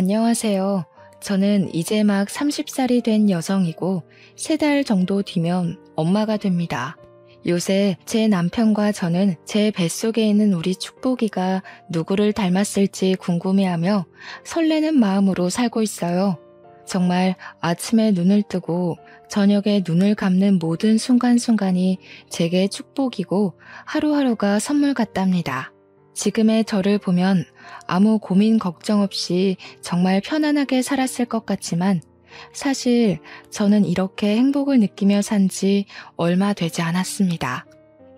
안녕하세요. 저는 이제 막 30살이 된 여성이고 3달 정도 뒤면 엄마가 됩니다. 요새 제 남편과 저는 제 뱃속에 있는 우리 축복이가 누구를 닮았을지 궁금해하며 설레는 마음으로 살고 있어요. 정말 아침에 눈을 뜨고 저녁에 눈을 감는 모든 순간순간이 제게 축복이고 하루하루가 선물 같답니다. 지금의 저를 보면 아무 고민 걱정 없이 정말 편안하게 살았을 것 같지만 사실 저는 이렇게 행복을 느끼며 산지 얼마 되지 않았습니다.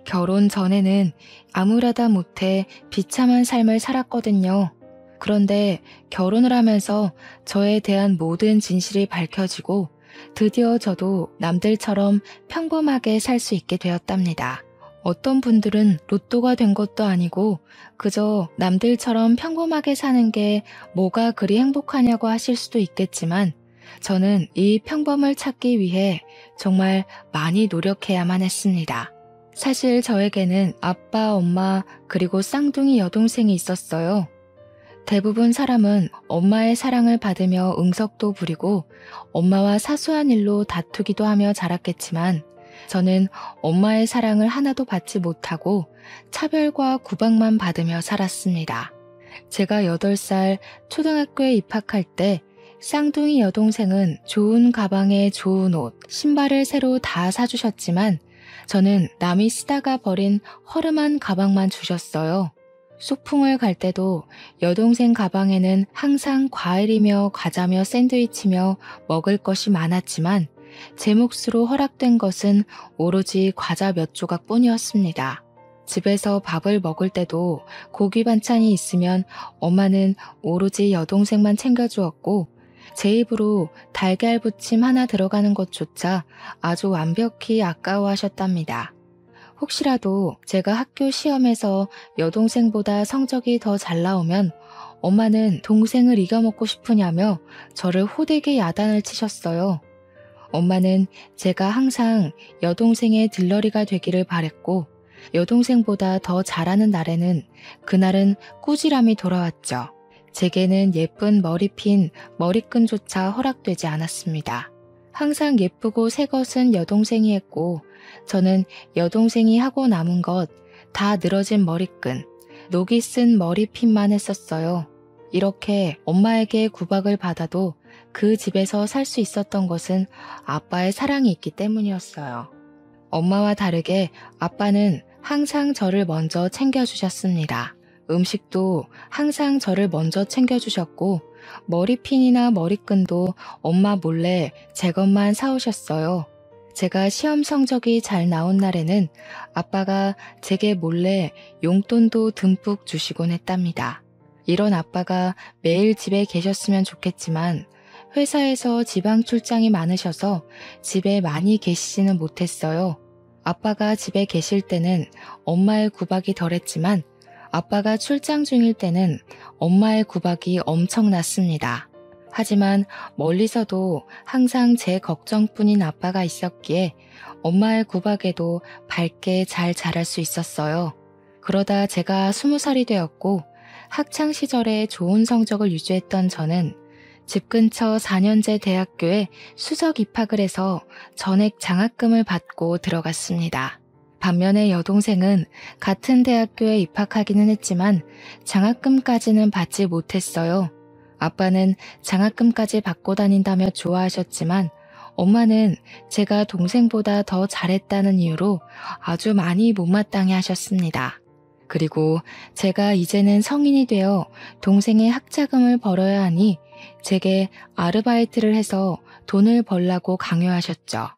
결혼 전에는 암울하다 못해 비참한 삶을 살았거든요. 그런데 결혼을 하면서 저에 대한 모든 진실이 밝혀지고 드디어 저도 남들처럼 평범하게 살 수 있게 되었답니다. 어떤 분들은 로또가 된 것도 아니고 그저 남들처럼 평범하게 사는 게 뭐가 그리 행복하냐고 하실 수도 있겠지만 저는 이 평범을 찾기 위해 정말 많이 노력해야만 했습니다. 사실 저에게는 아빠, 엄마, 그리고 쌍둥이 여동생이 있었어요. 대부분 사람은 엄마의 사랑을 받으며 응석도 부리고 엄마와 사소한 일로 다투기도 하며 자랐겠지만 저는 엄마의 사랑을 하나도 받지 못하고 차별과 구박만 받으며 살았습니다. 제가 8살 초등학교에 입학할 때 쌍둥이 여동생은 좋은 가방에 좋은 옷, 신발을 새로 다 사주셨지만 저는 남이 쓰다가 버린 허름한 가방만 주셨어요. 소풍을 갈 때도 여동생 가방에는 항상 과일이며 과자며 샌드위치며 먹을 것이 많았지만 제 몫으로 허락된 것은 오로지 과자 몇 조각뿐이었습니다. 집에서 밥을 먹을 때도 고기 반찬이 있으면 엄마는 오로지 여동생만 챙겨주었고 제 입으로 달걀 부침 하나 들어가는 것조차 아주 완벽히 아까워하셨답니다. 혹시라도 제가 학교 시험에서 여동생보다 성적이 더 잘 나오면 엄마는 동생을 이겨먹고 싶으냐며 저를 호되게 야단을 치셨어요. 엄마는 제가 항상 여동생의 들러리가 되기를 바랬고 여동생보다 더 잘하는 날에는 그날은 꾸지람이 돌아왔죠. 제게는 예쁜 머리핀, 머리끈조차 허락되지 않았습니다. 항상 예쁘고 새 것은 여동생이 했고 저는 여동생이 하고 남은 것 다 늘어진 머리끈, 녹이 쓴 머리핀만 했었어요. 이렇게 엄마에게 구박을 받아도 그 집에서 살 수 있었던 것은 아빠의 사랑이 있기 때문이었어요. 엄마와 다르게 아빠는 항상 저를 먼저 챙겨주셨습니다. 음식도 항상 저를 먼저 챙겨주셨고 머리핀이나 머리끈도 엄마 몰래 제 것만 사오셨어요. 제가 시험 성적이 잘 나온 날에는 아빠가 제게 몰래 용돈도 듬뿍 주시곤 했답니다. 이런 아빠가 매일 집에 계셨으면 좋겠지만 회사에서 지방 출장이 많으셔서 집에 많이 계시지는 못했어요. 아빠가 집에 계실 때는 엄마의 구박이 덜했지만 아빠가 출장 중일 때는 엄마의 구박이 엄청났습니다. 하지만 멀리서도 항상 제 걱정뿐인 아빠가 있었기에 엄마의 구박에도 밝게 잘 자랄 수 있었어요. 그러다 제가 20살이 되었고 학창 시절에 좋은 성적을 유지했던 저는 집 근처 4년제 대학교에 수석 입학을 해서 전액 장학금을 받고 들어갔습니다. 반면에 여동생은 같은 대학교에 입학하기는 했지만 장학금까지는 받지 못했어요. 아빠는 장학금까지 받고 다닌다며 좋아하셨지만 엄마는 제가 동생보다 더 잘했다는 이유로 아주 많이 못마땅해 하셨습니다. 그리고 제가 이제는 성인이 되어 동생의 학자금을 벌어야 하니 제게 아르바이트를 해서 돈을 벌라고 강요하셨죠.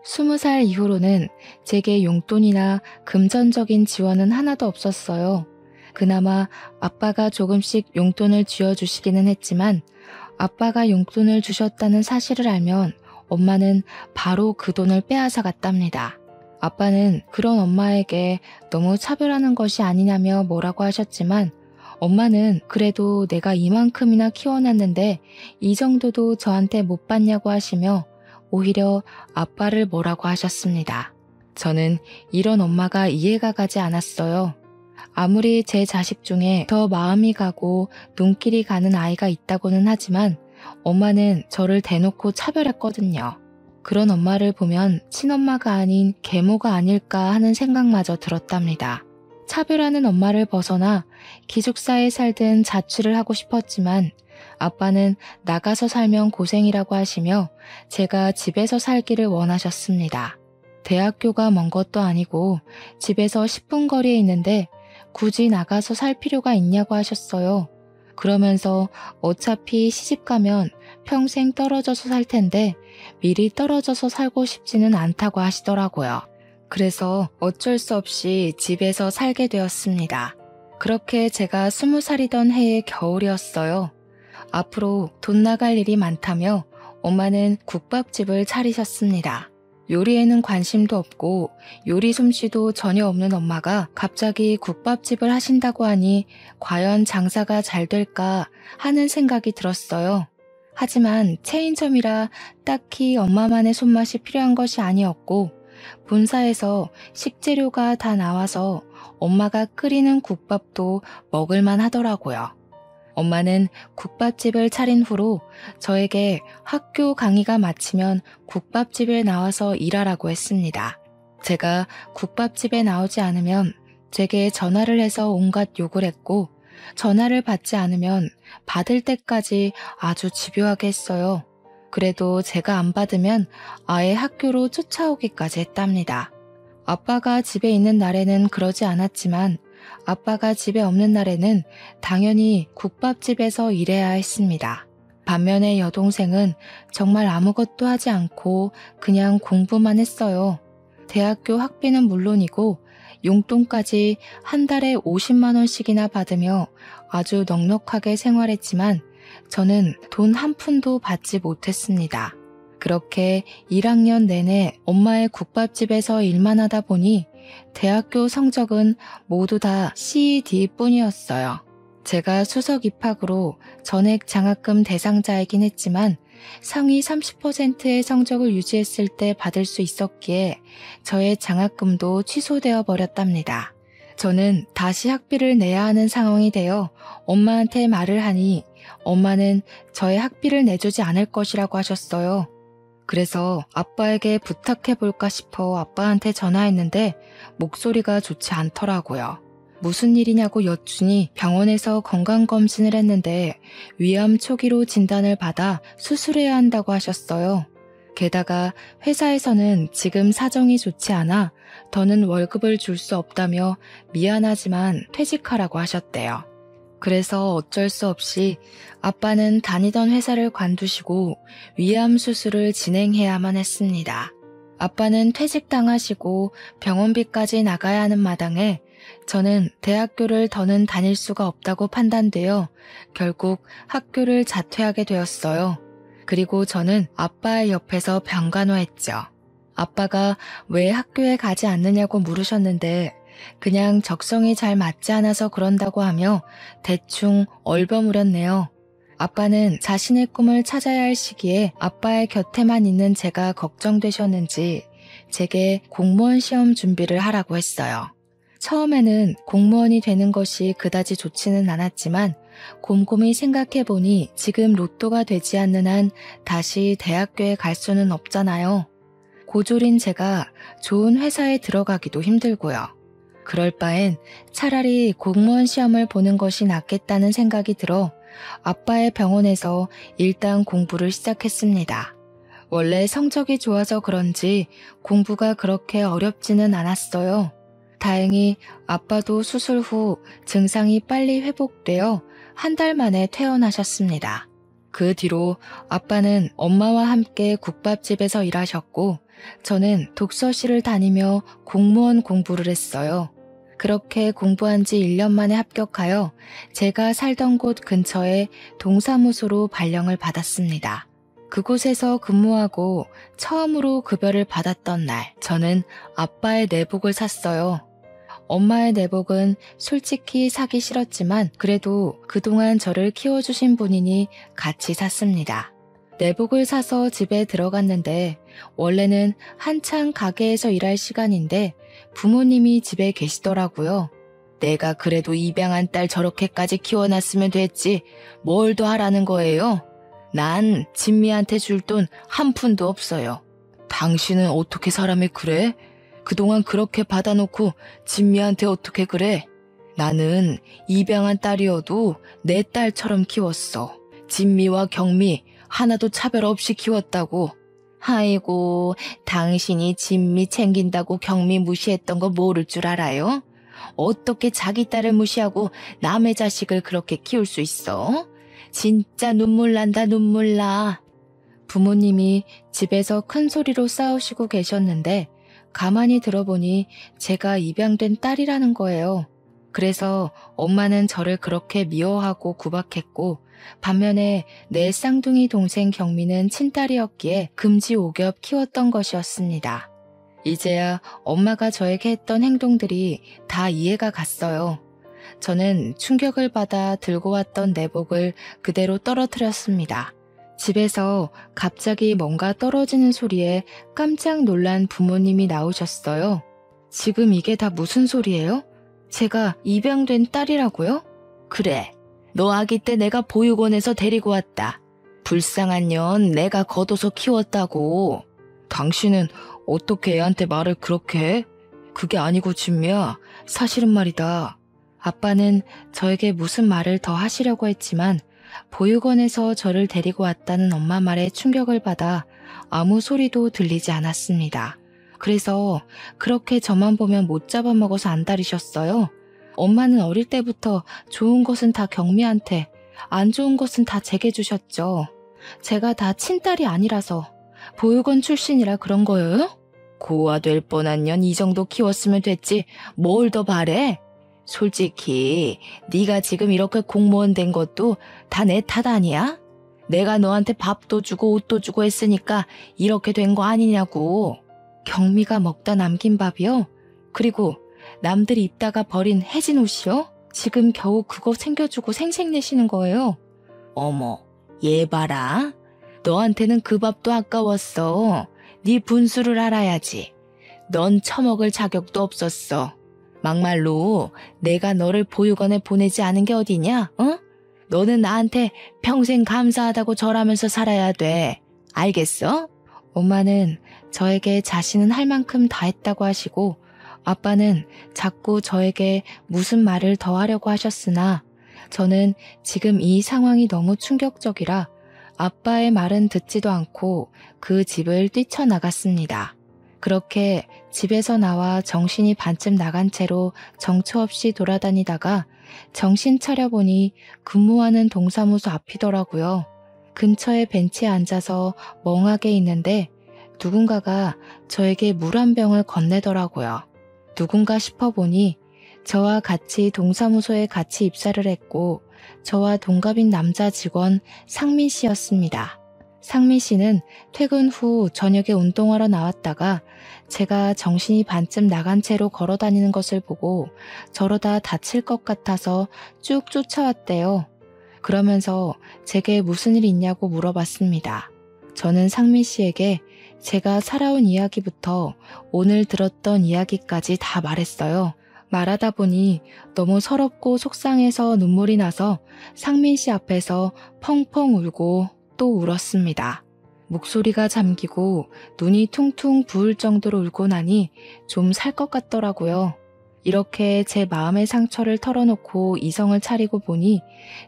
20살 이후로는 제게 용돈이나 금전적인 지원은 하나도 없었어요. 그나마 아빠가 조금씩 용돈을 쥐어주시기는 했지만 아빠가 용돈을 주셨다는 사실을 알면 엄마는 바로 그 돈을 빼앗아 갔답니다. 아빠는 그런 엄마에게 너무 차별하는 것이 아니냐며 뭐라고 하셨지만 엄마는 그래도 내가 이만큼이나 키워놨는데 이 정도도 저한테 못 받냐고 하시며 오히려 아빠를 뭐라고 하셨습니다. 저는 이런 엄마가 이해가 가지 않았어요. 아무리 제 자식 중에 더 마음이 가고 눈길이 가는 아이가 있다고는 하지만 엄마는 저를 대놓고 차별했거든요. 그런 엄마를 보면 친엄마가 아닌 계모가 아닐까 하는 생각마저 들었답니다. 차별하는 엄마를 벗어나 기숙사에 살든 자취를 하고 싶었지만 아빠는 나가서 살면 고생이라고 하시며 제가 집에서 살기를 원하셨습니다. 대학교가 먼 것도 아니고 집에서 10분 거리에 있는데 굳이 나가서 살 필요가 있냐고 하셨어요. 그러면서 어차피 시집 가면 평생 떨어져서 살 텐데 미리 떨어져서 살고 싶지는 않다고 하시더라고요. 그래서 어쩔 수 없이 집에서 살게 되었습니다. 그렇게 제가 20살이던 해의 겨울이었어요. 앞으로 돈 나갈 일이 많다며 엄마는 국밥집을 차리셨습니다. 요리에는 관심도 없고 요리 솜씨도 전혀 없는 엄마가 갑자기 국밥집을 하신다고 하니 과연 장사가 잘 될까 하는 생각이 들었어요. 하지만 체인점이라 딱히 엄마만의 손맛이 필요한 것이 아니었고 본사에서 식재료가 다 나와서 엄마가 끓이는 국밥도 먹을만 하더라고요. 엄마는 국밥집을 차린 후로 저에게 학교 강의가 마치면 국밥집에 나와서 일하라고 했습니다. 제가 국밥집에 나오지 않으면 제게 전화를 해서 온갖 욕을 했고 전화를 받지 않으면 받을 때까지 아주 집요하게 했어요. 그래도 제가 안 받으면 아예 학교로 쫓아오기까지 했답니다. 아빠가 집에 있는 날에는 그러지 않았지만 아빠가 집에 없는 날에는 당연히 국밥집에서 일해야 했습니다. 반면에 여동생은 정말 아무것도 하지 않고 그냥 공부만 했어요. 대학교 학비는 물론이고 용돈까지 한 달에 50만 원씩이나 받으며 아주 넉넉하게 생활했지만 저는 돈 한 푼도 받지 못했습니다. 그렇게 1학년 내내 엄마의 국밥집에서 일만 하다 보니 대학교 성적은 모두 다 CD뿐이었어요. 제가 수석 입학으로 전액 장학금 대상자이긴 했지만 상위 30%의 성적을 유지했을 때 받을 수 있었기에 저의 장학금도 취소되어 버렸답니다. 저는 다시 학비를 내야 하는 상황이 되어 엄마한테 말을 하니 엄마는 저의 학비를 내주지 않을 것이라고 하셨어요. 그래서 아빠에게 부탁해볼까 싶어 아빠한테 전화했는데 목소리가 좋지 않더라고요. 무슨 일이냐고 여쭈니 병원에서 건강검진을 했는데 위암 초기로 진단을 받아 수술해야 한다고 하셨어요. 게다가 회사에서는 지금 사정이 좋지 않아 더는 월급을 줄 수 없다며 미안하지만 퇴직하라고 하셨대요. 그래서 어쩔 수 없이 아빠는 다니던 회사를 관두시고 위암 수술을 진행해야만 했습니다. 아빠는 퇴직당하시고 병원비까지 나가야 하는 마당에 저는 대학교를 더는 다닐 수가 없다고 판단되어 결국 학교를 자퇴하게 되었어요. 그리고 저는 아빠의 옆에서 병간호했죠. 아빠가 왜 학교에 가지 않느냐고 물으셨는데 그냥 적성이 잘 맞지 않아서 그런다고 하며 대충 얼버무렸네요. 아빠는 자신의 꿈을 찾아야 할 시기에 아빠의 곁에만 있는 제가 걱정되셨는지 제게 공무원 시험 준비를 하라고 했어요. 처음에는 공무원이 되는 것이 그다지 좋지는 않았지만 곰곰이 생각해보니 지금 로또가 되지 않는 한 다시 대학교에 갈 수는 없잖아요. 고졸인 제가 좋은 회사에 들어가기도 힘들고요. 그럴 바엔 차라리 공무원 시험을 보는 것이 낫겠다는 생각이 들어 아빠의 병원에서 일단 공부를 시작했습니다. 원래 성적이 좋아서 그런지 공부가 그렇게 어렵지는 않았어요. 다행히 아빠도 수술 후 증상이 빨리 회복되어 한 달 만에 퇴원하셨습니다. 그 뒤로 아빠는 엄마와 함께 국밥집에서 일하셨고 저는 독서실을 다니며 공무원 공부를 했어요. 그렇게 공부한 지 1년 만에 합격하여 제가 살던 곳 근처에 동사무소로 발령을 받았습니다. 그곳에서 근무하고 처음으로 급여를 받았던 날, 저는 아빠의 내복을 샀어요. 엄마의 내복은 솔직히 사기 싫었지만 그래도 그동안 저를 키워주신 분이니 같이 샀습니다. 내복을 사서 집에 들어갔는데 원래는 한창 가게에서 일할 시간인데 부모님이 집에 계시더라고요. 내가 그래도 입양한 딸 저렇게까지 키워놨으면 됐지. 뭘 더 하라는 거예요? 난 진미한테 줄 돈 한 푼도 없어요. 당신은 어떻게 사람이 그래? 그동안 그렇게 받아놓고 진미한테 어떻게 그래? 나는 입양한 딸이어도 내 딸처럼 키웠어. 진미와 경미 하나도 차별 없이 키웠다고. 아이고, 당신이 진미 챙긴다고 경미 무시했던 거 모를 줄 알아요? 어떻게 자기 딸을 무시하고 남의 자식을 그렇게 키울 수 있어? 진짜 눈물 난다, 눈물 나. 부모님이 집에서 큰 소리로 싸우시고 계셨는데 가만히 들어보니 제가 입양된 딸이라는 거예요. 그래서 엄마는 저를 그렇게 미워하고 구박했고 반면에 내 쌍둥이 동생 경미는 친딸이었기에 금지오겹 키웠던 것이었습니다. 이제야 엄마가 저에게 했던 행동들이 다 이해가 갔어요. 저는 충격을 받아 들고 왔던 내복을 그대로 떨어뜨렸습니다. 집에서 갑자기 뭔가 떨어지는 소리에 깜짝 놀란 부모님이 나오셨어요. 지금 이게 다 무슨 소리예요? 제가 입양된 딸이라고요? 그래, 너 아기 때 내가 보육원에서 데리고 왔다. 불쌍한 년 내가 걷어서 키웠다고. 당신은 어떻게 애한테 말을 그렇게 해? 그게 아니고 진미야, 사실은 말이다. 아빠는 저에게 무슨 말을 더 하시려고 했지만 보육원에서 저를 데리고 왔다는 엄마 말에 충격을 받아 아무 소리도 들리지 않았습니다. 그래서 그렇게 저만 보면 못 잡아먹어서 안달이셨어요. 엄마는 어릴 때부터 좋은 것은 다 경미한테, 안 좋은 것은 다 제게 주셨죠. 제가 다 친딸이 아니라서 보육원 출신이라 그런 거예요? 고아 될 뻔한 년 이 정도 키웠으면 됐지 뭘 더 바래? 솔직히 네가 지금 이렇게 공무원 된 것도 다 내 탓 아니야? 내가 너한테 밥도 주고 옷도 주고 했으니까 이렇게 된 거 아니냐고. 경미가 먹다 남긴 밥이요? 그리고 남들이 입다가 버린 해진 옷이요? 지금 겨우 그거 챙겨주고 생색내시는 거예요. 어머, 얘 봐라. 너한테는 그 밥도 아까웠어. 네 분수를 알아야지. 넌 처먹을 자격도 없었어. 막말로 내가 너를 보육원에 보내지 않은 게 어디냐? 어? 너는 나한테 평생 감사하다고 절하면서 살아야 돼. 알겠어? 엄마는 저에게 자신은 할 만큼 다 했다고 하시고 아빠는 자꾸 저에게 무슨 말을 더 하려고 하셨으나 저는 지금 이 상황이 너무 충격적이라 아빠의 말은 듣지도 않고 그 집을 뛰쳐나갔습니다. 그렇게 집에서 나와 정신이 반쯤 나간 채로 정처 없이 돌아다니다가 정신 차려보니 근무하는 동사무소 앞이더라고요. 근처에 벤치에 앉아서 멍하게 있는데 누군가가 저에게 물 한 병을 건네더라고요. 누군가 싶어보니 저와 같이 동사무소에 같이 입사를 했고 저와 동갑인 남자 직원 상민 씨였습니다. 상민 씨는 퇴근 후 저녁에 운동하러 나왔다가 제가 정신이 반쯤 나간 채로 걸어 다니는 것을 보고 저러다 다칠 것 같아서 쭉 쫓아왔대요. 그러면서 제게 무슨 일 있냐고 물어봤습니다. 저는 상민 씨에게 제가 살아온 이야기부터 오늘 들었던 이야기까지 다 말했어요. 말하다 보니 너무 서럽고 속상해서 눈물이 나서 상민 씨 앞에서 펑펑 울고 또 울었습니다. 목소리가 잠기고 눈이 퉁퉁 부을 정도로 울고 나니 좀 살 것 같더라고요. 이렇게 제 마음의 상처를 털어놓고 이성을 차리고 보니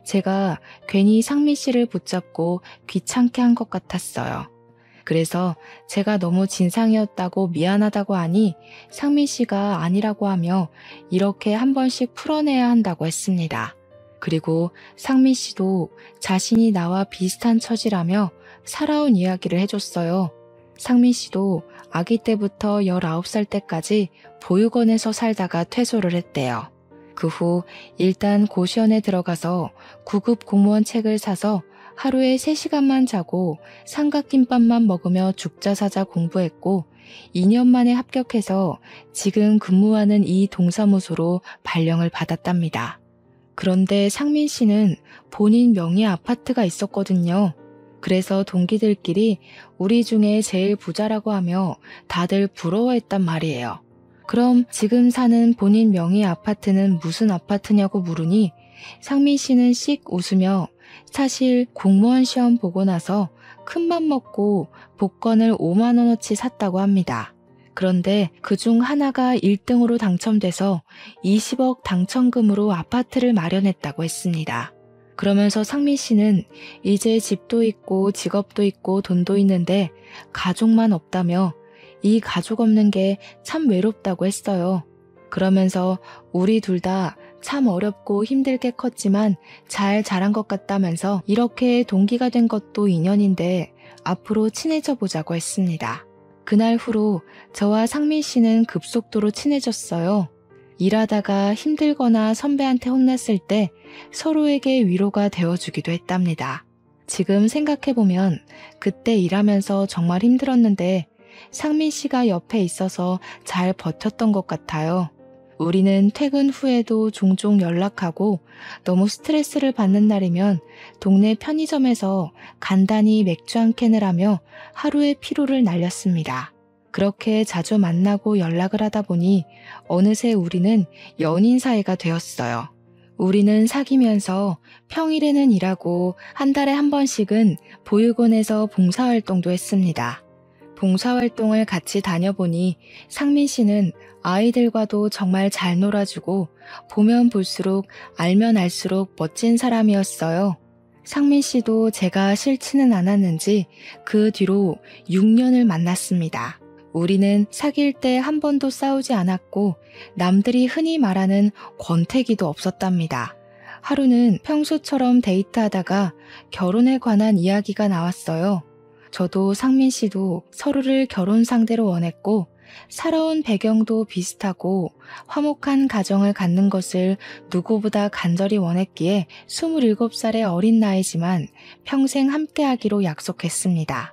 제가 괜히 상민 씨를 붙잡고 귀찮게 한 것 같았어요. 그래서 제가 너무 진상이었다고 미안하다고 하니 상민 씨가 아니라고 하며 이렇게 한 번씩 풀어내야 한다고 했습니다. 그리고 상민 씨도 자신이 나와 비슷한 처지라며 살아온 이야기를 해줬어요. 상민 씨도 아기 때부터 19살 때까지 보육원에서 살다가 퇴소를 했대요. 그 후 일단 고시원에 들어가서 9급 공무원 책을 사서 하루에 3시간만 자고 삼각김밥만 먹으며 죽자사자 공부했고 2년 만에 합격해서 지금 근무하는 이 동사무소로 발령을 받았답니다. 그런데 상민 씨는 본인 명의 아파트가 있었거든요. 그래서 동기들끼리 우리 중에 제일 부자라고 하며 다들 부러워했단 말이에요. 그럼 지금 사는 본인 명의 아파트는 무슨 아파트냐고 물으니 상민 씨는 씩 웃으며 사실 공무원 시험 보고 나서 큰맘 먹고 복권을 5만 원어치 샀다고 합니다. 그런데 그중 하나가 1등으로 당첨돼서 20억 당첨금으로 아파트를 마련했다고 했습니다. 그러면서 상민 씨는 이제 집도 있고 직업도 있고 돈도 있는데 가족만 없다며 이 가족 없는 게 참 외롭다고 했어요. 그러면서 우리 둘 다 참 어렵고 힘들게 컸지만 잘 자란 것 같다면서 이렇게 동기가 된 것도 인연인데 앞으로 친해져 보자고 했습니다. 그날 후로 저와 상민 씨는 급속도로 친해졌어요. 일하다가 힘들거나 선배한테 혼났을 때 서로에게 위로가 되어주기도 했답니다. 지금 생각해보면 그때 일하면서 정말 힘들었는데 상민 씨가 옆에 있어서 잘 버텼던 것 같아요. 우리는 퇴근 후에도 종종 연락하고 너무 스트레스를 받는 날이면 동네 편의점에서 간단히 맥주 한 캔을 하며 하루의 피로를 날렸습니다. 그렇게 자주 만나고 연락을 하다 보니 어느새 우리는 연인 사이가 되었어요. 우리는 사귀면서 평일에는 일하고 한 달에 한 번씩은 보육원에서 봉사활동도 했습니다. 봉사활동을 같이 다녀보니 상민 씨는 아이들과도 정말 잘 놀아주고 보면 볼수록 알면 알수록 멋진 사람이었어요. 상민 씨도 제가 싫지는 않았는지 그 뒤로 6년을 만났습니다. 우리는 사귈 때 한 번도 싸우지 않았고 남들이 흔히 말하는 권태기도 없었답니다. 하루는 평소처럼 데이트하다가 결혼에 관한 이야기가 나왔어요. 저도 상민 씨도 서로를 결혼 상대로 원했고 살아온 배경도 비슷하고 화목한 가정을 갖는 것을 누구보다 간절히 원했기에 27살의 어린 나이지만 평생 함께하기로 약속했습니다.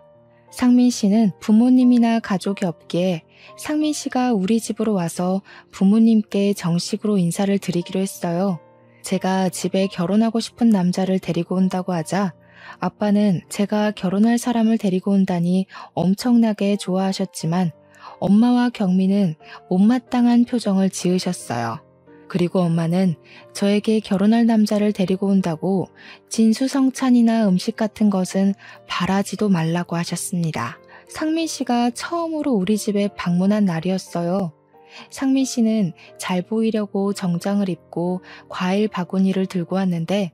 상민 씨는 부모님이나 가족이 없기에 상민 씨가 우리 집으로 와서 부모님께 정식으로 인사를 드리기로 했어요. 제가 집에 결혼하고 싶은 남자를 데리고 온다고 하자 아빠는 제가 결혼할 사람을 데리고 온다니 엄청나게 좋아하셨지만 엄마와 경미는 못마땅한 표정을 지으셨어요. 그리고 엄마는 저에게 결혼할 남자를 데리고 온다고 진수성찬이나 음식 같은 것은 바라지도 말라고 하셨습니다. 상민 씨가 처음으로 우리 집에 방문한 날이었어요. 상민 씨는 잘 보이려고 정장을 입고 과일 바구니를 들고 왔는데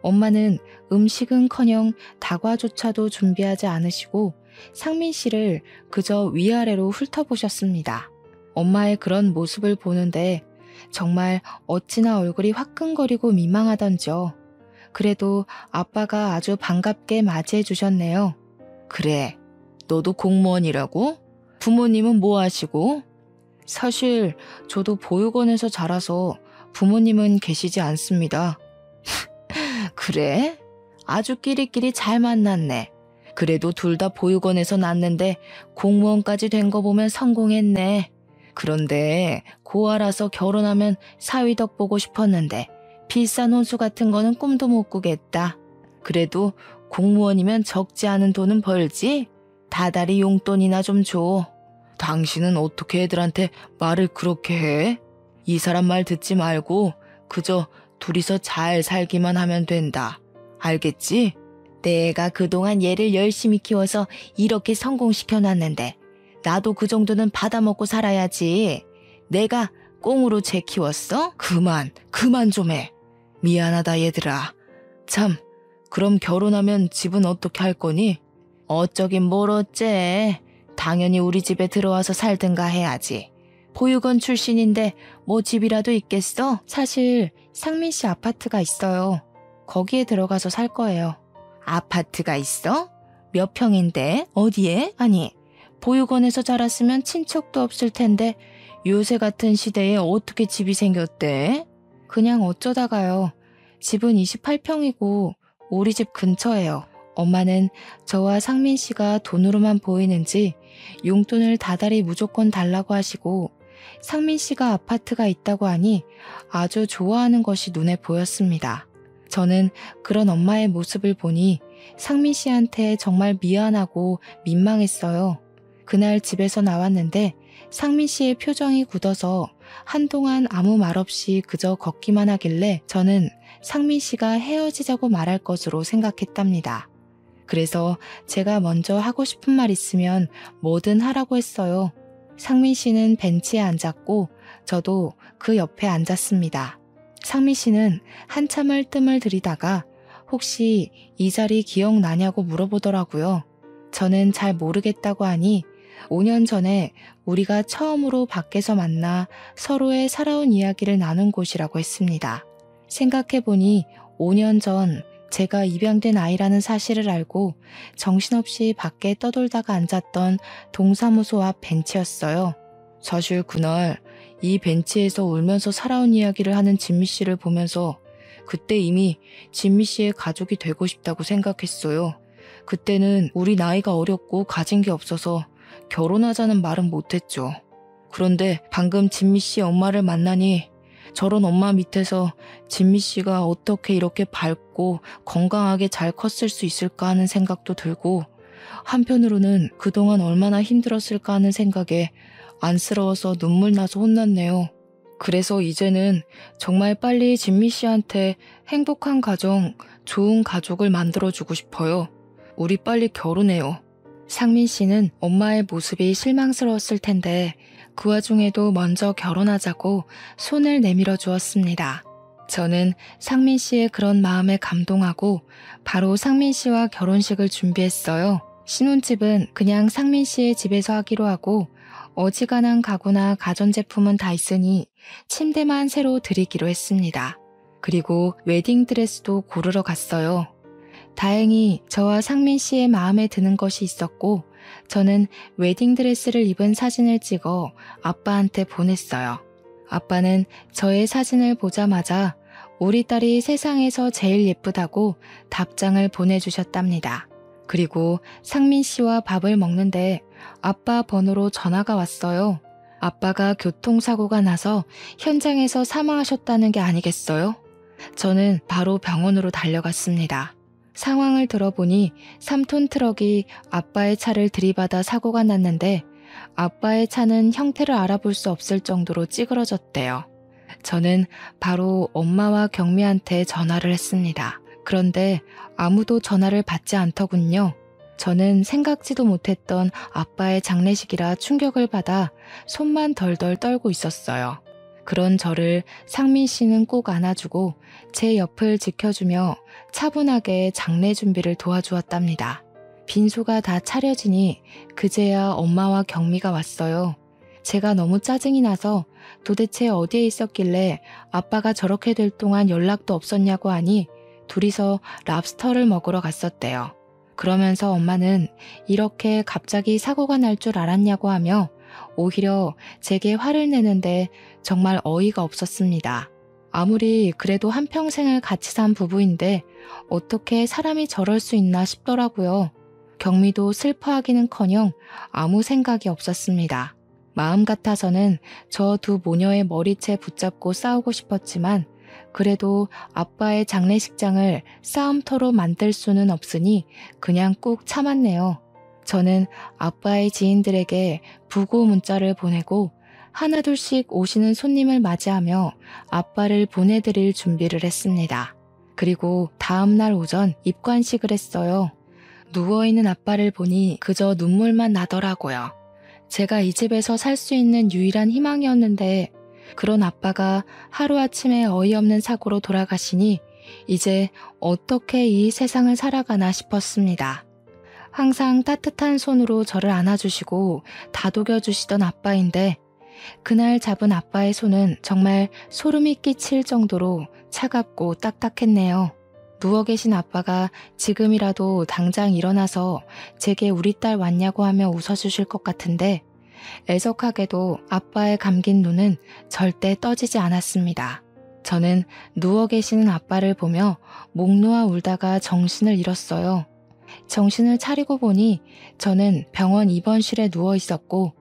엄마는 음식은커녕 다과조차도 준비하지 않으시고 상민 씨를 그저 위아래로 훑어보셨습니다. 엄마의 그런 모습을 보는데 정말 어찌나 얼굴이 화끈거리고 민망하던지요. 그래도 아빠가 아주 반갑게 맞이해 주셨네요. 그래, 너도 공무원이라고? 부모님은 뭐 하시고? 사실 저도 보육원에서 자라서 부모님은 계시지 않습니다. 그래? 아주 끼리끼리 잘 만났네. 그래도 둘 다 보육원에서 낳았는데 공무원까지 된 거 보면 성공했네. 그런데 고아라서 결혼하면 사위덕 보고 싶었는데 비싼 혼수 같은 거는 꿈도 못 꾸겠다. 그래도 공무원이면 적지 않은 돈은 벌지? 다달이 용돈이나 좀 줘. 당신은 어떻게 애들한테 말을 그렇게 해? 이 사람 말 듣지 말고 그저 둘이서 잘 살기만 하면 된다. 알겠지? 내가 그동안 얘를 열심히 키워서 이렇게 성공시켜놨는데 나도 그 정도는 받아먹고 살아야지. 내가 꽁으로 쟤 키웠어? 그만 좀 해. 미안하다 얘들아. 참, 그럼 결혼하면 집은 어떻게 할 거니? 어쩌긴 뭘 어째. 당연히 우리 집에 들어와서 살든가 해야지. 보육원 출신인데 뭐 집이라도 있겠어? 사실 상민 씨 아파트가 있어요. 거기에 들어가서 살 거예요. 아파트가 있어? 몇 평인데? 어디에? 아니, 보육원에서 자랐으면 친척도 없을 텐데 요새 같은 시대에 어떻게 집이 생겼대? 그냥 어쩌다가요. 집은 28평이고 우리 집 근처예요. 엄마는 저와 상민 씨가 돈으로만 보이는지 용돈을 다달이 무조건 달라고 하시고 상민 씨가 아파트가 있다고 하니 아주 좋아하는 것이 눈에 보였습니다. 저는 그런 엄마의 모습을 보니 상민 씨한테 정말 미안하고 민망했어요. 그날 집에서 나왔는데 상민 씨의 표정이 굳어서 한동안 아무 말 없이 그저 걷기만 하길래 저는 상민 씨가 헤어지자고 말할 것으로 생각했답니다. 그래서 제가 먼저 하고 싶은 말 있으면 뭐든 하라고 했어요. 상민 씨는 벤치에 앉았고 저도 그 옆에 앉았습니다. 상민 씨는 한참을 뜸을 들이다가 혹시 이 자리 기억나냐고 물어보더라고요. 저는 잘 모르겠다고 하니 5년 전에 우리가 처음으로 밖에서 만나 서로의 살아온 이야기를 나눈 곳이라고 했습니다. 생각해보니 5년 전 제가 입양된 아이라는 사실을 알고 정신없이 밖에 떠돌다가 앉았던 동사무소 앞 벤치였어요. 사실 그날 이 벤치에서 울면서 살아온 이야기를 하는 진미 씨를 보면서 그때 이미 진미 씨의 가족이 되고 싶다고 생각했어요. 그때는 우리 나이가 어렸고 가진 게 없어서 결혼하자는 말은 못했죠. 그런데 방금 진미 씨 엄마를 만나니 저런 엄마 밑에서 진미 씨가 어떻게 이렇게 밝고 건강하게 잘 컸을 수 있을까 하는 생각도 들고 한편으로는 그동안 얼마나 힘들었을까 하는 생각에 안쓰러워서 눈물 나서 혼났네요. 그래서 이제는 정말 빨리 진미 씨한테 행복한 가정, 좋은 가족을 만들어주고 싶어요. 우리 빨리 결혼해요. 상민 씨는 엄마의 모습이 실망스러웠을 텐데 그 와중에도 먼저 결혼하자고 손을 내밀어 주었습니다. 저는 상민 씨의 그런 마음에 감동하고 바로 상민 씨와 결혼식을 준비했어요. 신혼집은 그냥 상민 씨의 집에서 하기로 하고 어지간한 가구나 가전제품은 다 있으니 침대만 새로 드리기로 했습니다. 그리고 웨딩드레스도 고르러 갔어요. 다행히 저와 상민 씨의 마음에 드는 것이 있었고 저는 웨딩드레스를 입은 사진을 찍어 아빠한테 보냈어요. 아빠는 저의 사진을 보자마자 우리 딸이 세상에서 제일 예쁘다고 답장을 보내주셨답니다. 그리고 상민 씨와 밥을 먹는데 아빠 번호로 전화가 왔어요. 아빠가 교통사고가 나서 현장에서 사망하셨다는 게 아니겠어요? 저는 바로 병원으로 달려갔습니다. 상황을 들어보니 3톤 트럭이 아빠의 차를 들이받아 사고가 났는데 아빠의 차는 형태를 알아볼 수 없을 정도로 찌그러졌대요. 저는 바로 엄마와 경미한테 전화를 했습니다. 그런데 아무도 전화를 받지 않더군요. 저는 생각지도 못했던 아빠의 장례식이라 충격을 받아 손만 덜덜 떨고 있었어요. 그런 저를 상민 씨는 꼭 안아주고 제 옆을 지켜주며 차분하게 장례 준비를 도와주었답니다. 빈소가 다 차려지니 그제야 엄마와 경미가 왔어요. 제가 너무 짜증이 나서 도대체 어디에 있었길래 아빠가 저렇게 될 동안 연락도 없었냐고 하니 둘이서 랍스터를 먹으러 갔었대요. 그러면서 엄마는 이렇게 갑자기 사고가 날 줄 알았냐고 하며 오히려 제게 화를 내는데 정말 어이가 없었습니다. 아무리 그래도 한평생을 같이 산 부부인데 어떻게 사람이 저럴 수 있나 싶더라고요. 경미도 슬퍼하기는커녕 아무 생각이 없었습니다. 마음 같아서는 저 두 모녀의 머리채 붙잡고 싸우고 싶었지만 그래도 아빠의 장례식장을 싸움터로 만들 수는 없으니 그냥 꾹 참았네요. 저는 아빠의 지인들에게 부고 문자를 보내고 하나둘씩 오시는 손님을 맞이하며 아빠를 보내드릴 준비를 했습니다. 그리고 다음날 오전 입관식을 했어요. 누워있는 아빠를 보니 그저 눈물만 나더라고요. 제가 이 집에서 살 수 있는 유일한 희망이었는데 그런 아빠가 하루아침에 어이없는 사고로 돌아가시니 이제 어떻게 이 세상을 살아가나 싶었습니다. 항상 따뜻한 손으로 저를 안아주시고 다독여주시던 아빠인데 그날 잡은 아빠의 손은 정말 소름이 끼칠 정도로 차갑고 딱딱했네요. 누워 계신 아빠가 지금이라도 당장 일어나서 제게 우리 딸 왔냐고 하며 웃어주실 것 같은데 애석하게도 아빠의 감긴 눈은 절대 떠지지 않았습니다. 저는 누워 계시는 아빠를 보며 목 놓아 울다가 정신을 잃었어요. 정신을 차리고 보니 저는 병원 입원실에 누워 있었고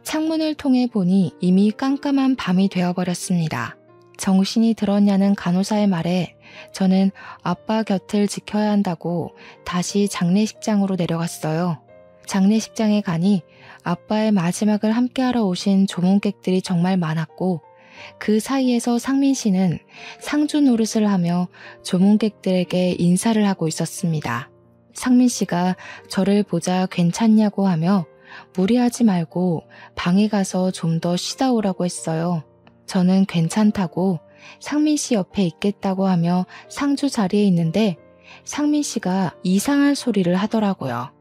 창문을 통해 보니 이미 깜깜한 밤이 되어버렸습니다. 정신이 들었냐는 간호사의 말에 저는 아빠 곁을 지켜야 한다고 다시 장례식장으로 내려갔어요. 장례식장에 가니 아빠의 마지막을 함께하러 오신 조문객들이 정말 많았고, 그 사이에서 상민 씨는 상주 노릇을 하며 조문객들에게 인사를 하고 있었습니다. 상민 씨가 저를 보자 괜찮냐고 하며 무리하지 말고 방에 가서 좀 더 쉬다 오라고 했어요. 저는 괜찮다고 상민 씨 옆에 있겠다고 하며 상주 자리에 있는데 상민 씨가 이상한 소리를 하더라고요.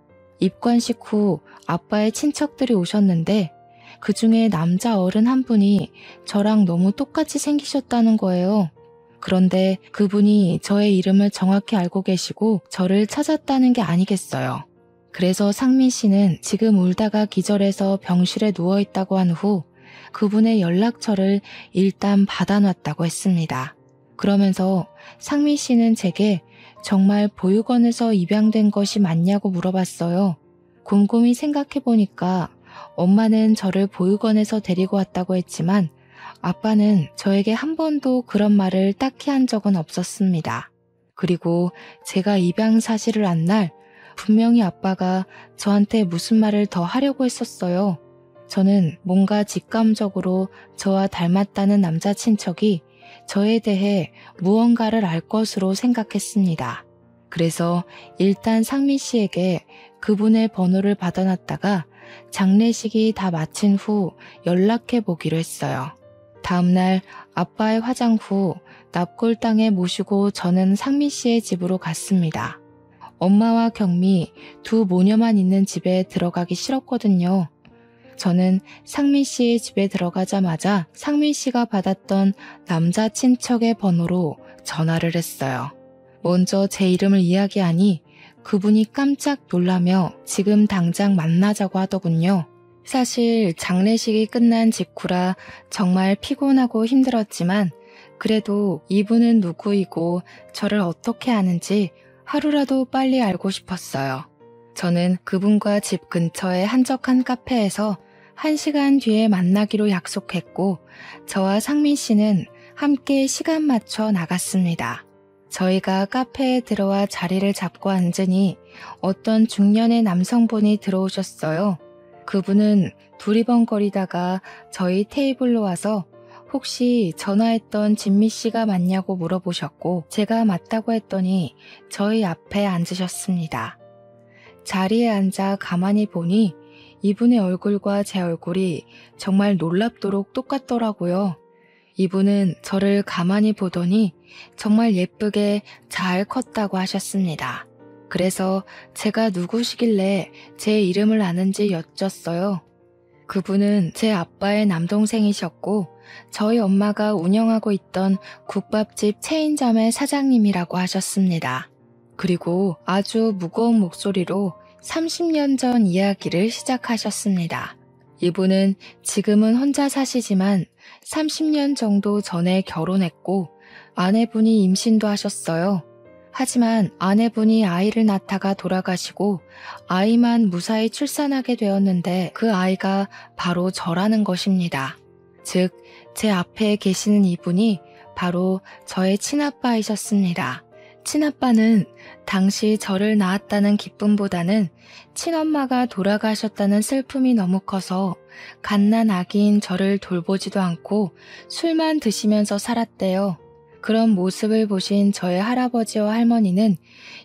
입관식 후 아빠의 친척들이 오셨는데 그 중에 남자 어른 한 분이 저랑 너무 똑같이 생기셨다는 거예요. 그런데 그분이 저의 이름을 정확히 알고 계시고 저를 찾았다는 게 아니겠어요. 그래서 상민 씨는 지금 울다가 기절해서 병실에 누워있다고 한 후 그분의 연락처를 일단 받아놨다고 했습니다. 그러면서 상민 씨는 제게 정말 보육원에서 입양된 것이 맞냐고 물어봤어요. 곰곰이 생각해보니까 엄마는 저를 보육원에서 데리고 왔다고 했지만 아빠는 저에게 한 번도 그런 말을 딱히 한 적은 없었습니다. 그리고 제가 입양 사실을 안 날 분명히 아빠가 저한테 무슨 말을 더 하려고 했었어요. 저는 뭔가 직감적으로 저와 닮았다는 남자 친척이 저에 대해 무언가를 알 것으로 생각했습니다. 그래서 일단 상민 씨에게 그분의 번호를 받아놨다가 장례식이 다 마친 후 연락해 보기로 했어요. 다음날 아빠의 화장 후 납골당에 모시고 저는 상민 씨의 집으로 갔습니다. 엄마와 경미 두 모녀만 있는 집에 들어가기 싫었거든요. 저는 상민 씨의 집에 들어가자마자 상민 씨가 받았던 남자 친척의 번호로 전화를 했어요. 먼저 제 이름을 이야기하니 그분이 깜짝 놀라며 지금 당장 만나자고 하더군요. 사실 장례식이 끝난 직후라 정말 피곤하고 힘들었지만 그래도 이분은 누구이고 저를 어떻게 아는지 하루라도 빨리 알고 싶었어요. 저는 그분과 집 근처의 한적한 카페에서 1시간 뒤에 만나기로 약속했고 저와 상민 씨는 함께 시간 맞춰 나갔습니다. 저희가 카페에 들어와 자리를 잡고 앉으니 어떤 중년의 남성분이 들어오셨어요. 그분은 두리번거리다가 저희 테이블로 와서 혹시 전화했던 진미 씨가 맞냐고 물어보셨고 제가 맞다고 했더니 저희 앞에 앉으셨습니다. 자리에 앉아 가만히 보니 이분의 얼굴과 제 얼굴이 정말 놀랍도록 똑같더라고요. 이분은 저를 가만히 보더니 정말 예쁘게 잘 컸다고 하셨습니다. 그래서 제가 누구시길래 제 이름을 아는지 여쭸어요. 그분은 제 아빠의 남동생이셨고 저희 엄마가 운영하고 있던 국밥집 체인점의 사장님이라고 하셨습니다. 그리고 아주 무거운 목소리로 30년 전 이야기를 시작하셨습니다. 이분은 지금은 혼자 사시지만 30년 정도 전에 결혼했고 아내분이 임신도 하셨어요. 하지만 아내분이 아이를 낳다가 돌아가시고 아이만 무사히 출산하게 되었는데 그 아이가 바로 저라는 것입니다. 즉, 제 앞에 계시는 이분이 바로 저의 친아빠이셨습니다. 친아빠는 당시 저를 낳았다는 기쁨보다는 친엄마가 돌아가셨다는 슬픔이 너무 커서 갓난 아기인 저를 돌보지도 않고 술만 드시면서 살았대요. 그런 모습을 보신 저의 할아버지와 할머니는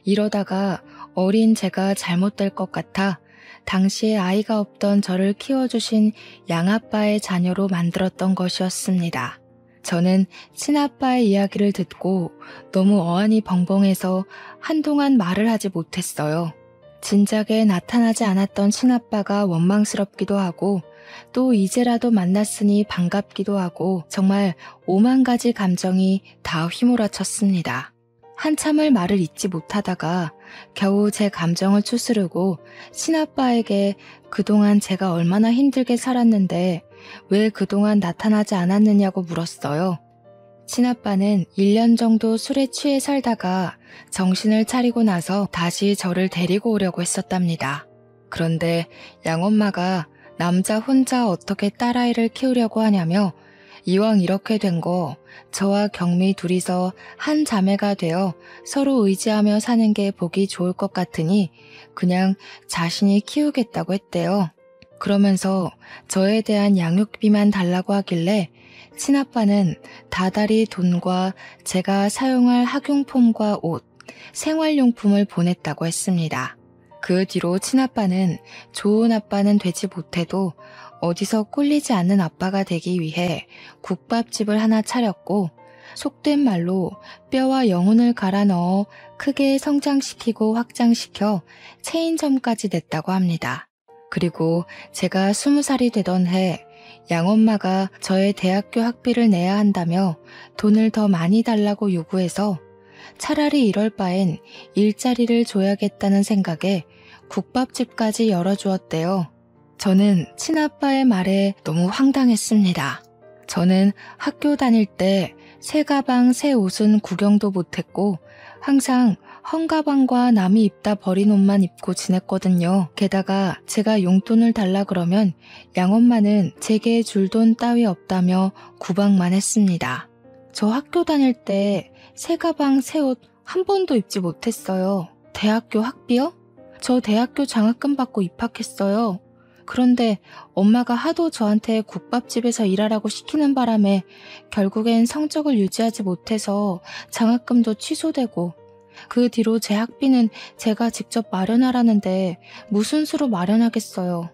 이러다가 어린 제가 잘못될 것 같아 당시에 아이가 없던 저를 키워주신 양아빠의 자녀로 만들었던 것이었습니다. 저는 친아빠의 이야기를 듣고 너무 어안이 벙벙해서 한동안 말을 하지 못했어요. 진작에 나타나지 않았던 친아빠가 원망스럽기도 하고 또 이제라도 만났으니 반갑기도 하고 정말 5만 가지 감정이 다 휘몰아쳤습니다. 한참을 말을 잇지 못하다가 겨우 제 감정을 추스르고 친아빠에게 그동안 제가 얼마나 힘들게 살았는데 왜 그동안 나타나지 않았느냐고 물었어요. 친아빠는 1년 정도 술에 취해 살다가 정신을 차리고 나서 다시 저를 데리고 오려고 했었답니다. 그런데 양엄마가 남자 혼자 어떻게 딸아이를 키우려고 하냐며 이왕 이렇게 된 거 저와 경미 둘이서 한 자매가 되어 서로 의지하며 사는 게 보기 좋을 것 같으니 그냥 자신이 키우겠다고 했대요. 그러면서 저에 대한 양육비만 달라고 하길래 친아빠는 다달이 돈과 제가 사용할 학용품과 옷, 생활용품을 보냈다고 했습니다. 그 뒤로 친아빠는 좋은 아빠는 되지 못해도 어디서 꿀리지 않는 아빠가 되기 위해 국밥집을 하나 차렸고 속된 말로 뼈와 영혼을 갈아 넣어 크게 성장시키고 확장시켜 체인점까지 냈다고 합니다. 그리고 제가 20살이 되던 해 양엄마가 저의 대학교 학비를 내야 한다며 돈을 더 많이 달라고 요구해서 차라리 이럴 바엔 일자리를 줘야겠다는 생각에 국밥집까지 열어주었대요. 저는 친아빠의 말에 너무 황당했습니다. 저는 학교 다닐 때 새 가방, 새 옷은 구경도 못했고 항상 헝가방과 남이 입다 버린 옷만 입고 지냈거든요. 게다가 제가 용돈을 달라 그러면 양엄마는 제게 줄 돈 따위 없다며 구박만 했습니다. 저 학교 다닐 때 새 가방, 새 옷 한 번도 입지 못했어요. 대학교 학비요? 저 대학교 장학금 받고 입학했어요. 그런데 엄마가 하도 저한테 국밥집에서 일하라고 시키는 바람에 결국엔 성적을 유지하지 못해서 장학금도 취소되고 그 뒤로 제 학비는 제가 직접 마련하라는데 무슨 수로 마련하겠어요.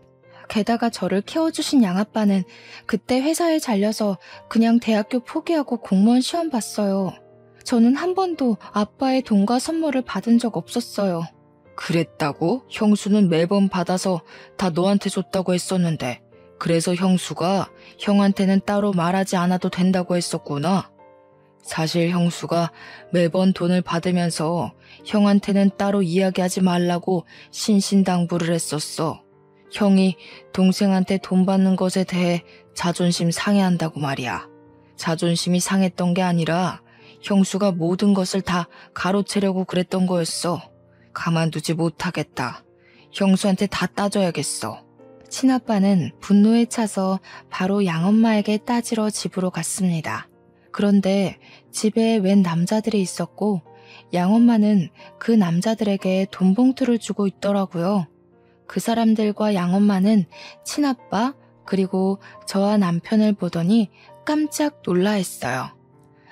게다가 저를 키워주신 양아빠는 그때 회사에 잘려서 그냥 대학교 포기하고 공무원 시험 봤어요. 저는 한 번도 아빠의 돈과 선물을 받은 적 없었어요. 그랬다고? 형수는 매번 받아서 다 너한테 줬다고 했었는데 그래서 형수가 형한테는 따로 말하지 않아도 된다고 했었구나. 사실 형수가 매번 돈을 받으면서 형한테는 따로 이야기하지 말라고 신신당부를 했었어. 형이 동생한테 돈 받는 것에 대해 자존심 상해한다고 말이야. 자존심이 상했던 게 아니라 형수가 모든 것을 다 가로채려고 그랬던 거였어. 가만두지 못하겠다. 형수한테 다 따져야겠어. 친아빠는 분노에 차서 바로 양엄마에게 따지러 집으로 갔습니다. 그런데 집에 웬 남자들이 있었고 양엄마는 그 남자들에게 돈 봉투를 주고 있더라고요. 그 사람들과 양엄마는 친아빠 그리고 저와 남편을 보더니 깜짝 놀라했어요.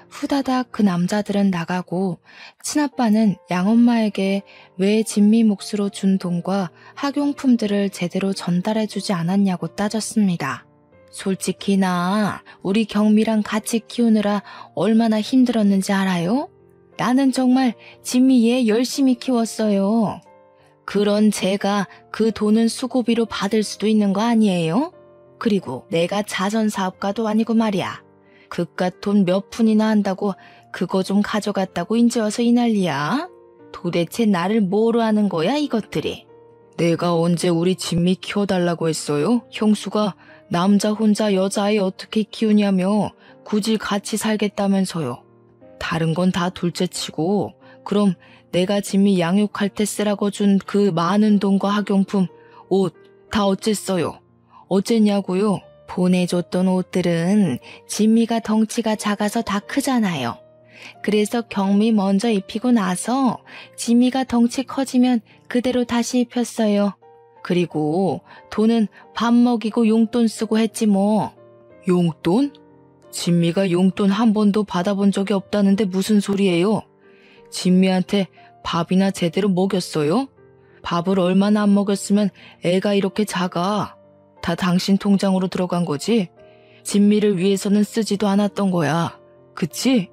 후다닥 그 남자들은 나가고 친아빠는 양엄마에게 왜 진미 몫으로 준 돈과 학용품들을 제대로 전달해주지 않았냐고 따졌습니다. 솔직히 나 우리 경미랑 같이 키우느라 얼마나 힘들었는지 알아요? 나는 정말 진미 얘 열심히 키웠어요. 그런 제가 그 돈은 수고비로 받을 수도 있는 거 아니에요? 그리고 내가 자선사업가도 아니고 말이야. 그깟 돈 몇 푼이나 한다고 그거 좀 가져갔다고 인제 와서 이 난리야? 도대체 나를 뭐로 하는 거야 이것들이? 내가 언제 우리 진미 키워달라고 했어요? 형수가 남자 혼자 여자아이 어떻게 키우냐며 굳이 같이 살겠다면서요. 다른 건 다 둘째치고 그럼 내가 진미 양육할 때 쓰라고 준 그 많은 돈과 학용품, 옷 다 어쨌어요? 어쨌냐고요? 보내줬던 옷들은 진미가 덩치가 작아서 다 크잖아요. 그래서 경미 먼저 입히고 나서 진미가 덩치 커지면 그대로 다시 입혔어요. 그리고 돈은 밥 먹이고 용돈 쓰고 했지 뭐. 용돈? 진미가 용돈 한 번도 받아본 적이 없다는데 무슨 소리예요? 진미한테 밥이나 제대로 먹였어요? 밥을 얼마나 안 먹였으면 애가 이렇게 작아. 다 당신 통장으로 들어간 거지? 진미를 위해서는 쓰지도 않았던 거야. 그치?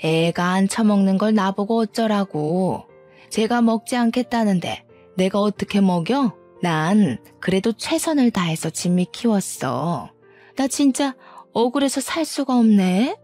애가 안 처먹는 걸 나보고 어쩌라고. 제가 먹지 않겠다는데 내가 어떻게 먹여? 난 그래도 최선을 다해서 진미 키웠어. 나 진짜 억울해서 살 수가 없네.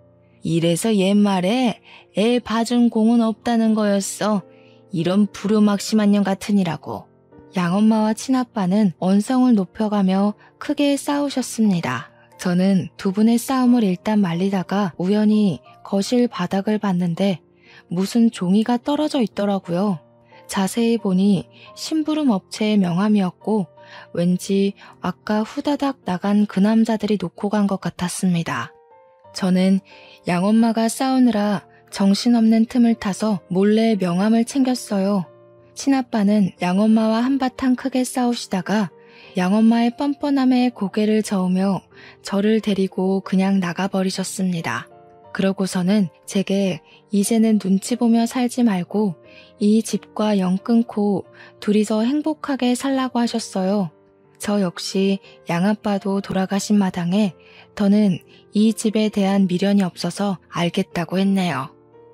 이래서 옛말에 애 봐준 공은 없다는 거였어. 이런 불효막심한 년 같으니라고. 양엄마와 친아빠는 언성을 높여가며 크게 싸우셨습니다. 저는 두 분의 싸움을 일단 말리다가 우연히 거실 바닥을 봤는데 무슨 종이가 떨어져 있더라고요. 자세히 보니 심부름 업체의 명함이었고 왠지 아까 후다닥 나간 그 남자들이 놓고 간 것 같았습니다. 저는 양엄마가 싸우느라 정신없는 틈을 타서 몰래 명함을 챙겼어요. 친아빠는 양엄마와 한바탕 크게 싸우시다가 양엄마의 뻔뻔함에 고개를 저으며 저를 데리고 그냥 나가버리셨습니다. 그러고서는 제게 이제는 눈치 보며 살지 말고 이 집과 연 끊고 둘이서 행복하게 살라고 하셨어요. 저 역시 양아빠도 돌아가신 마당에 더는 이 집에 대한 미련이 없어서 알겠다고 했네요.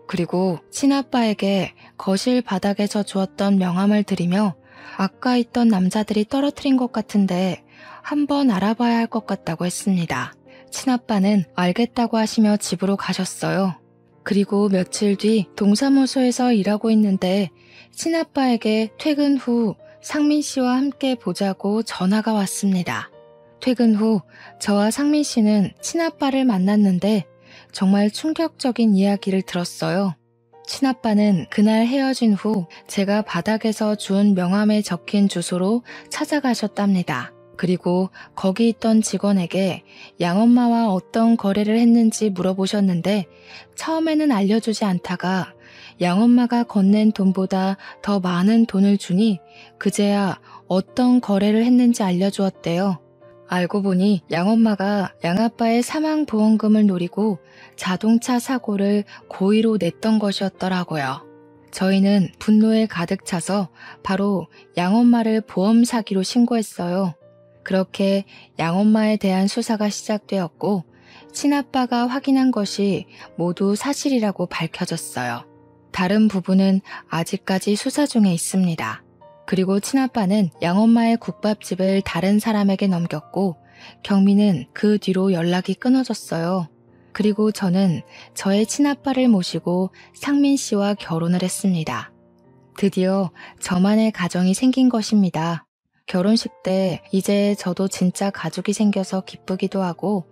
그리고 친아빠에게 거실 바닥에서 주었던 명함을 드리며 아까 있던 남자들이 떨어뜨린 것 같은데 한번 알아봐야 할 것 같다고 했습니다. 친아빠는 알겠다고 하시며 집으로 가셨어요. 그리고 며칠 뒤 동사무소에서 일하고 있는데 친아빠에게 퇴근 후 상민 씨와 함께 보자고 전화가 왔습니다. 퇴근 후 저와 상민 씨는 친아빠를 만났는데 정말 충격적인 이야기를 들었어요. 친아빠는 그날 헤어진 후 제가 바닥에서 주운 명함에 적힌 주소로 찾아가셨답니다. 그리고 거기 있던 직원에게 양엄마와 어떤 거래를 했는지 물어보셨는데 처음에는 알려주지 않다가 양엄마가 건넨 돈보다 더 많은 돈을 주니 그제야 어떤 거래를 했는지 알려주었대요. 알고 보니 양엄마가 양아빠의 사망보험금을 노리고 자동차 사고를 고의로 냈던 것이었더라고요. 저희는 분노에 가득 차서 바로 양엄마를 보험 사기로 신고했어요. 그렇게 양엄마에 대한 수사가 시작되었고 친아빠가 확인한 것이 모두 사실이라고 밝혀졌어요. 다른 부분은 아직까지 수사 중에 있습니다. 그리고 친아빠는 양엄마의 국밥집을 다른 사람에게 넘겼고 경미는 그 뒤로 연락이 끊어졌어요. 그리고 저는 저의 친아빠를 모시고 상민 씨와 결혼을 했습니다. 드디어 저만의 가정이 생긴 것입니다. 결혼식 때 이제 저도 진짜 가족이 생겨서 기쁘기도 하고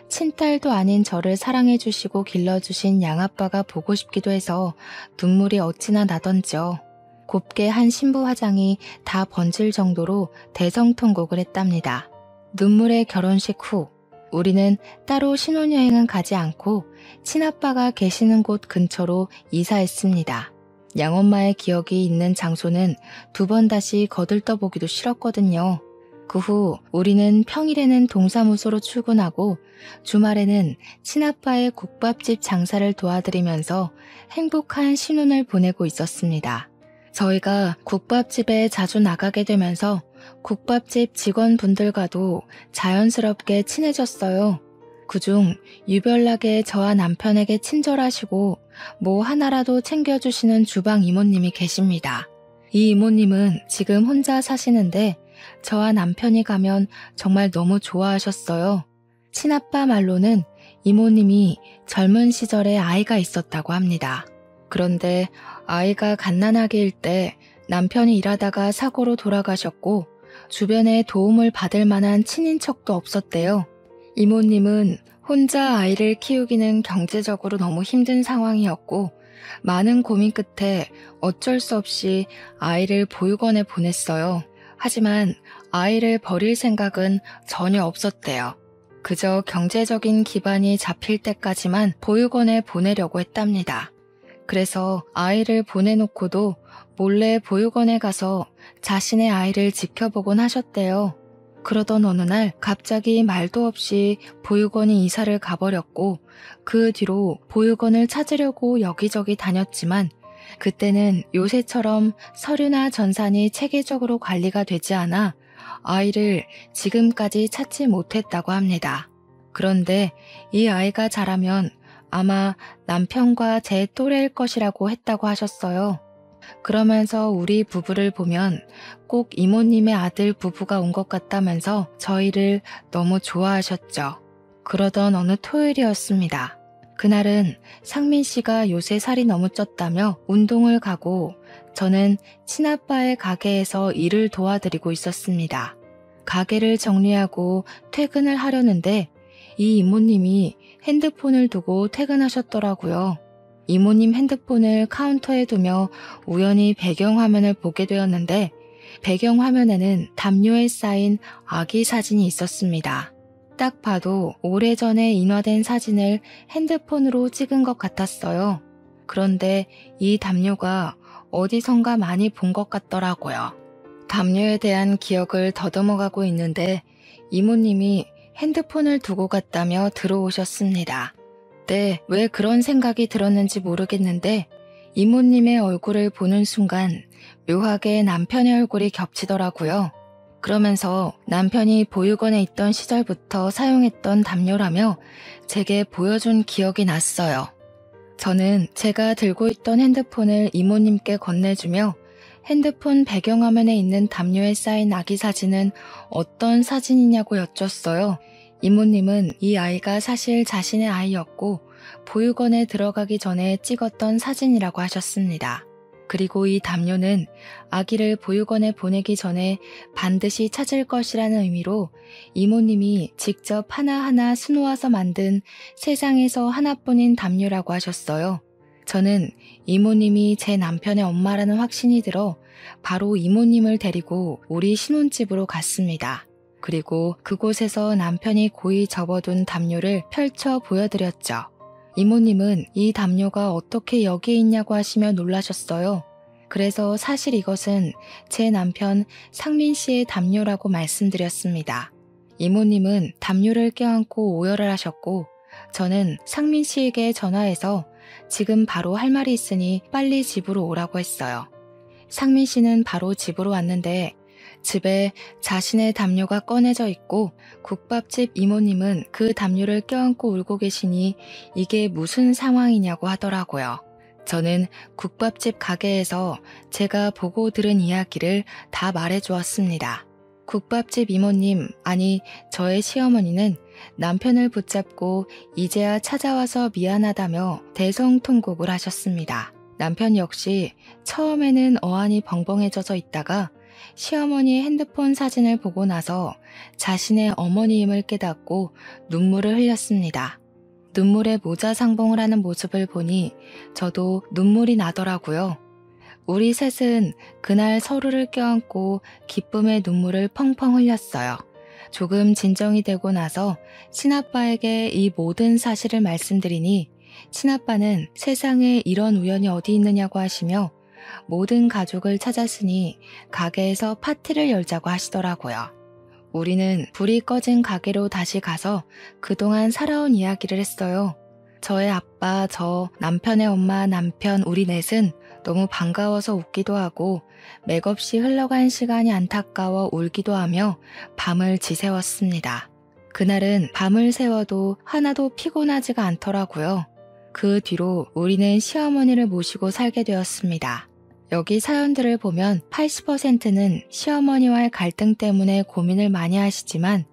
친딸도 아닌 저를 사랑해주시고 길러주신 양아빠가 보고 싶기도 해서 눈물이 어찌나 나던지요. 곱게 한 신부 화장이 다 번질 정도로 대성통곡을 했답니다. 눈물의 결혼식 후 우리는 따로 신혼여행은 가지 않고 친아빠가 계시는 곳 근처로 이사했습니다. 양엄마의 기억이 있는 장소는 두 번 다시 거들떠보기도 싫었거든요. 그 후 우리는 평일에는 동사무소로 출근하고 주말에는 친아빠의 국밥집 장사를 도와드리면서 행복한 신혼을 보내고 있었습니다. 저희가 국밥집에 자주 나가게 되면서 국밥집 직원분들과도 자연스럽게 친해졌어요. 그중 유별나게 저와 남편에게 친절하시고 뭐 하나라도 챙겨주시는 주방 이모님이 계십니다. 이 이모님은 지금 혼자 사시는데 저와 남편이 가면 정말 너무 좋아하셨어요. 친아빠 말로는 이모님이 젊은 시절에 아이가 있었다고 합니다. 그런데 아이가 갓난아기일 때 남편이 일하다가 사고로 돌아가셨고 주변에 도움을 받을 만한 친인척도 없었대요. 이모님은 혼자 아이를 키우기는 경제적으로 너무 힘든 상황이었고 많은 고민 끝에 어쩔 수 없이 아이를 보육원에 보냈어요. 하지만 아이를 버릴 생각은 전혀 없었대요. 그저 경제적인 기반이 잡힐 때까지만 보육원에 보내려고 했답니다. 그래서 아이를 보내놓고도 몰래 보육원에 가서 자신의 아이를 지켜보곤 하셨대요. 그러던 어느 날 갑자기 말도 없이 보육원이 이사를 가버렸고 그 뒤로 보육원을 찾으려고 여기저기 다녔지만 그때는 요새처럼 서류나 전산이 체계적으로 관리가 되지 않아 아이를 지금까지 찾지 못했다고 합니다. 그런데 이 아이가 자라면 아마 남편과 제 또래일 것이라고 했다고 하셨어요. 그러면서 우리 부부를 보면 꼭 이모님의 아들 부부가 온 것 같다면서 저희를 너무 좋아하셨죠. 그러던 어느 토요일이었습니다. 그날은 상민 씨가 요새 살이 너무 쪘다며 운동을 가고 저는 친아빠의 가게에서 일을 도와드리고 있었습니다. 가게를 정리하고 퇴근을 하려는데 이 이모님이 핸드폰을 두고 퇴근하셨더라고요. 이모님 핸드폰을 카운터에 두며 우연히 배경화면을 보게 되었는데 배경화면에는 담요에 쌓인 아기 사진이 있었습니다. 딱 봐도 오래전에 인화된 사진을 핸드폰으로 찍은 것 같았어요. 그런데 이 담요가 어디선가 많이 본 것 같더라고요. 담요에 대한 기억을 더듬어가고 있는데 이모님이 핸드폰을 두고 갔다며 들어오셨습니다. 네, 왜 그런 생각이 들었는지 모르겠는데 이모님의 얼굴을 보는 순간 묘하게 남편의 얼굴이 겹치더라고요. 그러면서 남편이 보육원에 있던 시절부터 사용했던 담요라며 제게 보여준 기억이 났어요. 저는 제가 들고 있던 핸드폰을 이모님께 건네주며 핸드폰 배경화면에 있는 담요에 쌓인 아기 사진은 어떤 사진이냐고 여쭸어요. 이모님은 이 아이가 사실 자신의 아이였고 보육원에 들어가기 전에 찍었던 사진이라고 하셨습니다. 그리고 이 담요는 아기를 보육원에 보내기 전에 반드시 찾을 것이라는 의미로 이모님이 직접 하나하나 수놓아서 만든 세상에서 하나뿐인 담요라고 하셨어요. 저는 이모님이 제 남편의 엄마라는 확신이 들어 바로 이모님을 데리고 우리 신혼집으로 갔습니다. 그리고 그곳에서 남편이 고이 접어둔 담요를 펼쳐 보여드렸죠. 이모님은 이 담요가 어떻게 여기에 있냐고 하시며 놀라셨어요. 그래서 사실 이것은 제 남편 상민 씨의 담요라고 말씀드렸습니다. 이모님은 담요를 껴안고 오열을 하셨고 저는 상민 씨에게 전화해서 지금 바로 할 말이 있으니 빨리 집으로 오라고 했어요. 상민 씨는 바로 집으로 왔는데 집에 자신의 담요가 꺼내져 있고 국밥집 이모님은 그 담요를 껴안고 울고 계시니 이게 무슨 상황이냐고 하더라고요. 저는 국밥집 가게에서 제가 보고 들은 이야기를 다 말해주었습니다. 국밥집 이모님, 아니 저의 시어머니는 남편을 붙잡고 이제야 찾아와서 미안하다며 대성통곡을 하셨습니다. 남편 역시 처음에는 어안이 벙벙해져서 있다가 시어머니의 핸드폰 사진을 보고 나서 자신의 어머니임을 깨닫고 눈물을 흘렸습니다. 눈물에 모자상봉을 하는 모습을 보니 저도 눈물이 나더라고요. 우리 셋은 그날 서로를 껴안고 기쁨의 눈물을 펑펑 흘렸어요. 조금 진정이 되고 나서 친아빠에게 이 모든 사실을 말씀드리니 친아빠는 세상에 이런 우연이 어디 있느냐고 하시며 모든 가족을 찾았으니 가게에서 파티를 열자고 하시더라고요. 우리는 불이 꺼진 가게로 다시 가서 그동안 살아온 이야기를 했어요. 저의 아빠, 저, 남편의 엄마, 남편, 우리 넷은 너무 반가워서 웃기도 하고 맥없이 흘러간 시간이 안타까워 울기도 하며 밤을 지새웠습니다. 그날은 밤을 새워도 하나도 피곤하지가 않더라고요. 그 뒤로 우리는 시어머니를 모시고 살게 되었습니다. 여기 사연들을 보면 80%는 시어머니와의 갈등 때문에 고민을 많이 하시지만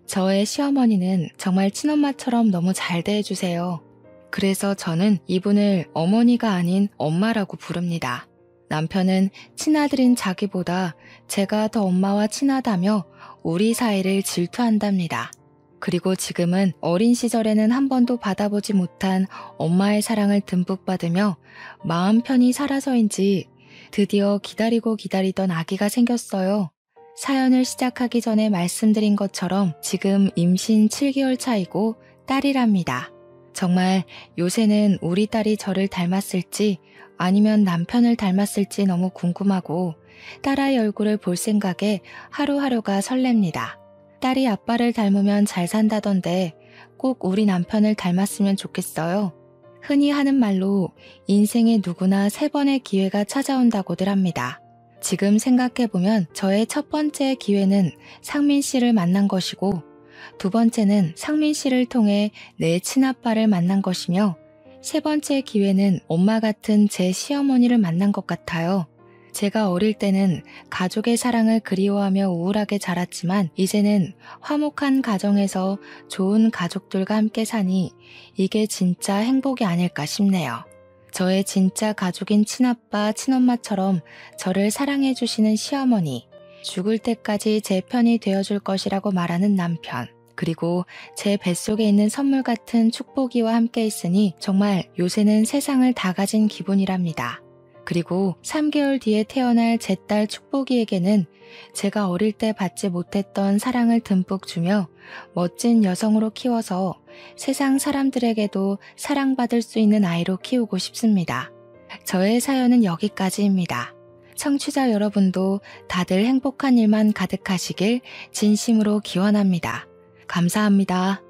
저의 시어머니는 정말 친엄마처럼 너무 잘 대해주세요. 그래서 저는 이분을 어머니가 아닌 엄마라고 부릅니다. 남편은 친아들인 자기보다 제가 더 엄마와 친하다며 우리 사이를 질투한답니다. 그리고 지금은 어린 시절에는 한 번도 받아보지 못한 엄마의 사랑을 듬뿍 받으며 마음 편히 살아서인지 드디어 기다리고 기다리던 아기가 생겼어요. 사연을 시작하기 전에 말씀드린 것처럼 지금 임신 7개월 차이고 딸이랍니다. 정말 요새는 우리 딸이 저를 닮았을지 아니면 남편을 닮았을지 너무 궁금하고 딸아이 얼굴을 볼 생각에 하루하루가 설렙니다. 딸이 아빠를 닮으면 잘 산다던데 꼭 우리 남편을 닮았으면 좋겠어요. 흔히 하는 말로 인생에 누구나 3번의 기회가 찾아온다고들 합니다. 지금 생각해보면 저의 첫 번째 기회는 상민 씨를 만난 것이고 두 번째는 상민 씨를 통해 내 친아빠를 만난 것이며 세 번째 기회는 엄마 같은 제 시어머니를 만난 것 같아요. 제가 어릴 때는 가족의 사랑을 그리워하며 우울하게 자랐지만 이제는 화목한 가정에서 좋은 가족들과 함께 사니 이게 진짜 행복이 아닐까 싶네요. 저의 진짜 가족인 친아빠, 친엄마처럼 저를 사랑해주시는 시어머니, 죽을 때까지 제 편이 되어줄 것이라고 말하는 남편, 그리고 제 뱃속에 있는 선물 같은 축복이와 함께 있으니 정말 요새는 세상을 다 가진 기분이랍니다. 그리고 3개월 뒤에 태어날 제 딸 축복이에게는 제가 어릴 때 받지 못했던 사랑을 듬뿍 주며 멋진 여성으로 키워서 세상 사람들에게도 사랑받을 수 있는 아이로 키우고 싶습니다. 저의 사연은 여기까지입니다. 청취자 여러분도 다들 행복한 일만 가득하시길 진심으로 기원합니다. 감사합니다.